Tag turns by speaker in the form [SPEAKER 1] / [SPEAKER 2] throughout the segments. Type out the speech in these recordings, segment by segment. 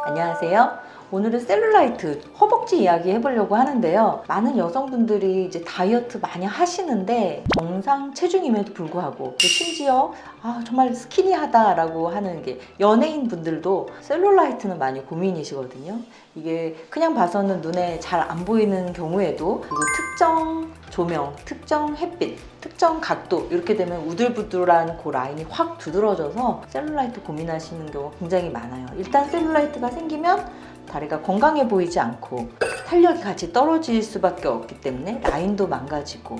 [SPEAKER 1] 안녕하세요. 오늘은 셀룰라이트, 허벅지 이야기 해보려고 하는데요. 많은 여성분들이 이제 다이어트 많이 하시는데 정상 체중임에도 불구하고 심지어 정말 스키니하다라고 하는 게 연예인 분들도 셀룰라이트는 많이 고민이시거든요. 이게 그냥 봐서는 눈에 잘 안 보이는 경우에도 그리고 특정 조명, 특정 햇빛, 특정 각도 이렇게 되면 우들부들한 그 라인이 확 두드러져서 셀룰라이트 고민하시는 경우 굉장히 많아요. 일단 셀룰라이트가 생기면 다리가 건강해 보이지 않고 탄력이 같이 떨어질 수밖에 없기 때문에 라인도 망가지고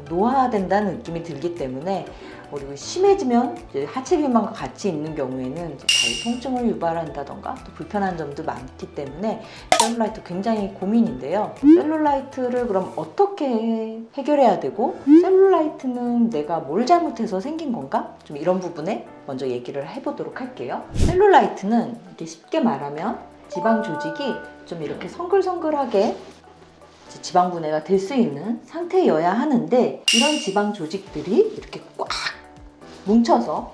[SPEAKER 1] 노화된다는 느낌이 들기 때문에 그리고 심해지면 이제 하체 비만과 같이 있는 경우에는 이제 다리 통증을 유발한다던가 또 불편한 점도 많기 때문에 셀룰라이트 굉장히 고민인데요. 셀룰라이트를 그럼 어떻게 해결해야 되고 셀룰라이트는 내가 뭘 잘못해서 생긴 건가? 좀 이런 부분에 먼저 얘기를 해보도록 할게요. 셀룰라이트는 이렇게 쉽게 말하면 지방 조직이 좀 이렇게 성글성글하게 지방 분해가 될 수 있는 상태여야 하는데 이런 지방 조직들이 이렇게 꽉 뭉쳐서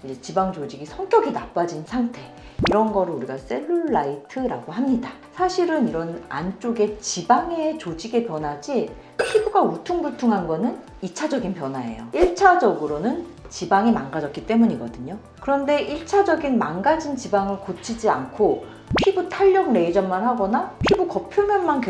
[SPEAKER 1] 이제 지방 조직이 성격이 나빠진 상태, 이런 거를 우리가 셀룰라이트라고 합니다. 사실은 이런 안쪽에 지방의 조직의 변화지 피부가 울퉁불퉁한 거는 2차적인 변화예요. 1차적으로는 지방이 망가졌기 때문이거든요. 그런데 1차적인 망가진 지방을 고치지 않고 피부 탄력 레이저만 하거나 피부 겉표면만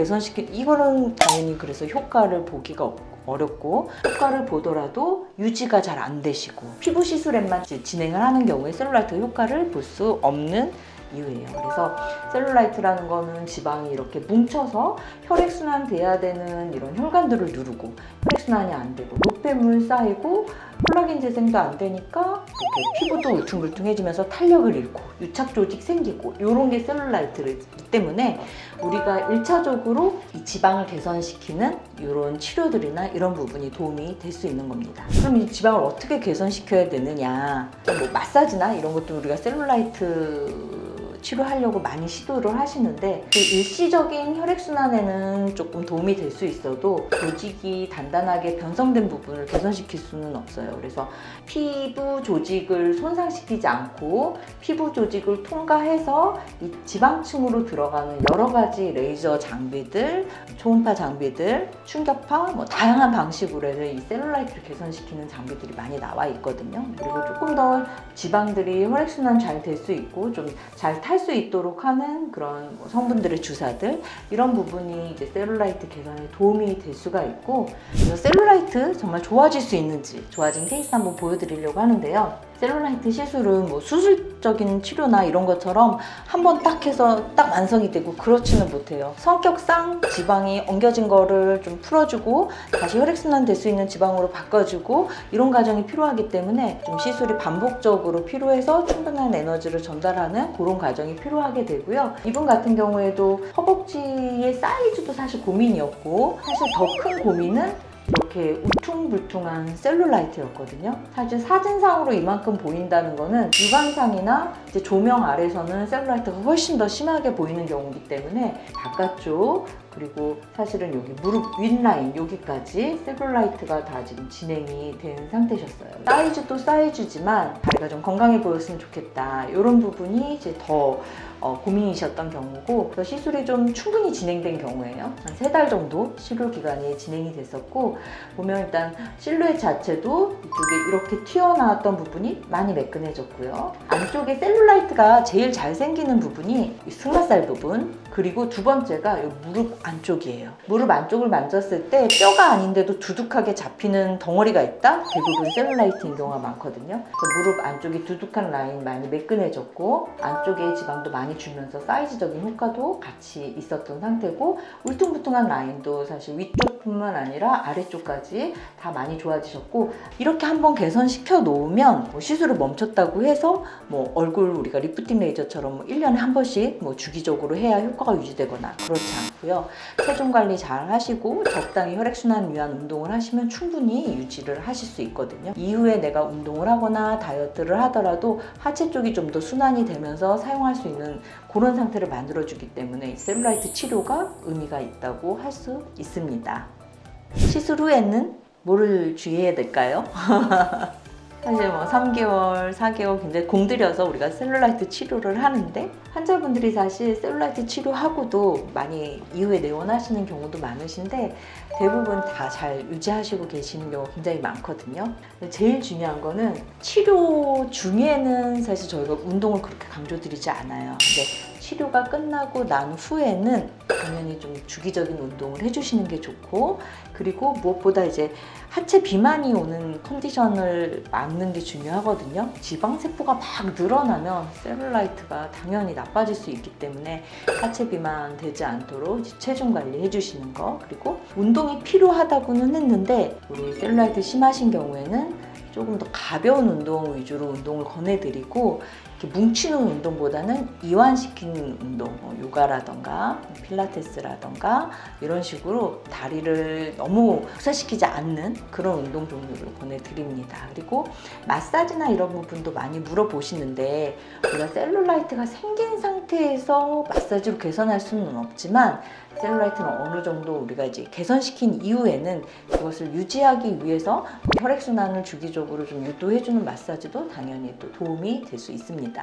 [SPEAKER 1] 이거는 당연히 그래서 효과를 보기가 어렵고 효과를 보더라도 유지가 잘 안 되시고 피부 시술에만 진행을 하는 경우에 셀룰라이트 효과를 볼 수 없는 이유예요. 그래서 셀룰라이트라는 거는 지방이 이렇게 뭉쳐서 혈액순환 돼야 되는 이런 혈관들을 누르고 혈액순환이 안 되고 노폐물 쌓이고 콜라겐 재생도 안 되니까 이렇게 피부도 울퉁불퉁해지면서 탄력을 잃고 유착 조직 생기고 이런 게 셀룰라이트이기 때문에 우리가 1차적으로 이 지방을 개선시키는 이런 치료들이나 이런 부분이 도움이 될 수 있는 겁니다. 그럼 이 지방을 어떻게 개선시켜야 되느냐, 뭐 마사지나 이런 것도 우리가 셀룰라이트 치료하려고 많이 시도를 하시는데 그 일시적인 혈액순환에는 조금 도움이 될 수 있어도 조직이 단단하게 변성된 부분을 개선시킬 수는 없어요. 그래서 피부 조직을 손상시키지 않고 피부 조직을 통과해서 이 지방층으로 들어가는 여러 가지 레이저 장비들, 초음파 장비들, 충격파, 뭐 다양한 방식으로 해서 이 셀룰라이트를 개선시키는 장비들이 많이 나와 있거든요. 그리고 조금 더 지방들이 혈액순환 잘 될 수 있고 좀 잘 탈 수 있도록 하는 그런 성분들의 주사들, 이런 부분이 이제 셀룰라이트 개선에 도움이 될 수가 있고, 그래서 셀룰라이트 정말 좋아질 수 있는지 좋아진 케이스 한번 보여드리려고 하는데요. 셀룰라이트 시술은 뭐 수술적인 치료나 이런 것처럼 한번 딱 해서 딱 완성이 되고 그렇지는 못해요. 성격상 지방이 엉겨진 거를 좀 풀어주고 다시 혈액순환 될 수 있는 지방으로 바꿔주고 이런 과정이 필요하기 때문에 좀 시술이 반복적으로 필요해서 충분한 에너지를 전달하는 그런 과정이 필요하게 되고요. 이분 같은 경우에도 허벅지의 사이즈도 사실 고민이었고, 사실 더 큰 고민은 이렇게 울퉁불퉁한 셀룰라이트였거든요. 사실 사진상으로 이만큼 보인다는 거는 육안상이나 이제 조명 아래서는 셀룰라이트가 훨씬 더 심하게 보이는 경우이기 때문에 바깥쪽, 그리고 사실은 여기 무릎 윗라인 여기까지 셀룰라이트가 다 지금 진행이 된 상태셨어요. 사이즈도 사이즈지만 다리가 좀 건강해 보였으면 좋겠다, 이런 부분이 이제 더 고민이셨던 경우고, 그래서 시술이 좀 충분히 진행된 경우에요. 한 3달 정도 시술 기간이 진행이 됐었고, 보면 일단 실루엣 자체도 이쪽에 이렇게 튀어나왔던 부분이 많이 매끈해졌고요. 안쪽에 셀룰라이트가 제일 잘 생기는 부분이 이 승마살 부분, 그리고 두 번째가 이 무릎 안쪽이에요. 무릎 안쪽을 만졌을 때 뼈가 아닌데도 두둑하게 잡히는 덩어리가 있다? 대부분 셀룰라이트인 경우가 많거든요. 그래서 무릎 안쪽이 두둑한 라인 많이 매끈해졌고 안쪽에 지방도 많이 주면서 사이즈적인 효과도 같이 있었던 상태고, 울퉁불퉁한 라인도 사실 위쪽뿐만 아니라 아래쪽까지 다 많이 좋아지셨고, 이렇게 한번 개선시켜 놓으면 뭐 시술을 멈췄다고 해서 뭐 얼굴 우리가 리프팅 레이저처럼 뭐 1년에 한 번씩 뭐 주기적으로 해야 효과가 유지되거나 그렇지 않고요. 체중 관리 잘 하시고 적당히 혈액순환 위한 운동을 하시면 충분히 유지를 하실 수 있거든요. 이후에 내가 운동을 하거나 다이어트를 하더라도 하체 쪽이 좀 더 순환이 되면서 사용할 수 있는 그런 상태를 만들어주기 때문에 셀룰라이트 치료가 의미가 있다고 할 수 있습니다. 시술 후에는 뭐를 주의해야 될까요? 사실 뭐 3개월, 4개월 굉장히 공들여서 우리가 셀룰라이트 치료를 하는데 환자분들이 사실 셀룰라이트 치료하고도 많이 이후에 내원하시는 경우도 많으신데 대부분 다 잘 유지하시고 계시는 경우가 굉장히 많거든요. 제일 중요한 거는 치료 중에는 사실 저희가 운동을 그렇게 강조드리지 않아요. 근데 치료가 끝나고 난 후에는 당연히 좀 주기적인 운동을 해주시는 게 좋고, 그리고 무엇보다 이제 하체 비만이 오는 컨디션을 막는 게 중요하거든요. 지방세포가 막 늘어나면 셀룰라이트가 당연히 나빠질 수 있기 때문에 하체 비만 되지 않도록 체중 관리 해주시는 거, 그리고 운동이 필요하다고는 했는데 우리 셀룰라이트 심하신 경우에는 조금 더 가벼운 운동 위주로 운동을 권해드리고, 이렇게 뭉치는 운동보다는 이완시키는 운동, 요가라던가 필라테스라던가 이런 식으로 다리를 너무 혹사시키지 않는 그런 운동 종류를 권해드립니다. 그리고 마사지나 이런 부분도 많이 물어보시는데 우리가 셀룰라이트가 생긴 상태에서 마사지로 개선할 수는 없지만 셀룰라이트는 어느 정도 우리가 이제 개선시킨 이후에는 그것을 유지하기 위해서 혈액순환을 주기적으로 좀 유도해주는 마사지도 당연히 또 도움이 될 수 있습니다.